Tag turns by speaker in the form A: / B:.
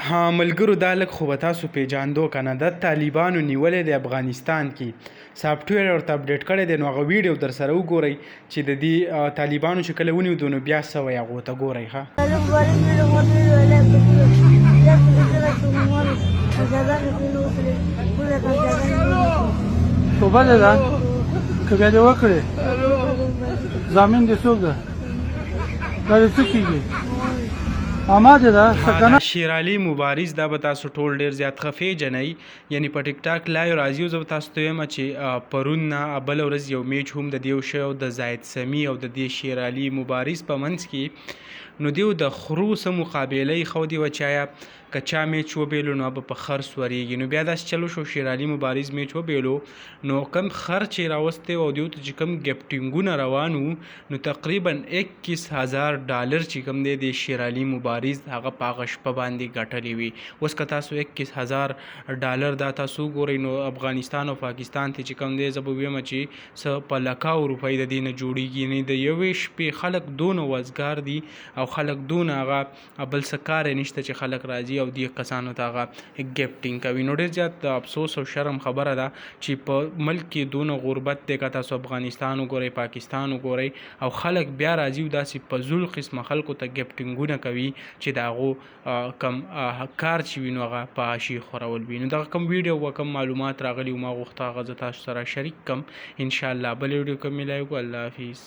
A: ها ملګرو دا لږ خو به تاسو پیژاندو که نه د طالبانو نیولی دی افغانستان کې سافټویر ورته اپډیټ کړی دی نو هغه ویډیو در سره وګورئ چې د دې طالبانو چې کله ونیو نو بیا څه وایي هغو ته ګورئ ښه
B: توبه دې ده که بیا دې وکړې ضامن دې څوک ده دا دې څه کېږي
A: شیر علي مبارز دا به تاسو ټول ډیر زیات ښه پیژنئ یعنی په ټیک ټاک لایو راځي او زه به تاسو ته وایم چې پرون نه بله ورځ یو میچ هم د دې وشی او د زاید سمي او د دې شیر علي مبارز په منځ کې نو دیو د خرو څه مقابله یې ښودې وه چې آیا که چا میچ وبیلو نو به په خر سورېږي نو بیا داسې چلو شو شیر علي مبارز میچ وبیلو نو کم خر چې راوستی و او دیو ته چې کم ګیفټینګونه روان وو نو تقریبا 21,000 ډالر چې کم دی د شیر علي مبارز هغه په هغه شپه باندې ګټلې وي اوس که تاسو 21,000 ډالر دا تاسو وګورئ نو افغانستان او پاکستان ته چې کم دی زه به ویم چې څه په لکاو روپۍ د دې نه جوړېږي یعنې د یوې شپې خلک دونه وزګار دي او خلک دونه هغه بل څه کار یې نشته چې خلک راځي او دې کسانو ته هغه ګیفټینګ کوي نو ډېر زیات افسوس او شرم خبره ده چې په ملک کې دونه غربت دی که تاسو افغانستان وګورئ پاکستان وګورئ او خلک بیا راځي او داسې په زول قسمه خلکو ته ګیفټینګونه کوي چې د هغو کم کار چې وي نو هغه په حاشیې خورول وي نو دغه کم ویډیو و کم معلومات راغلي و ما غوښته هغه زه تاسو سره شریک کم انشاءالله بلې ویډیو کې ملایو الله حافظ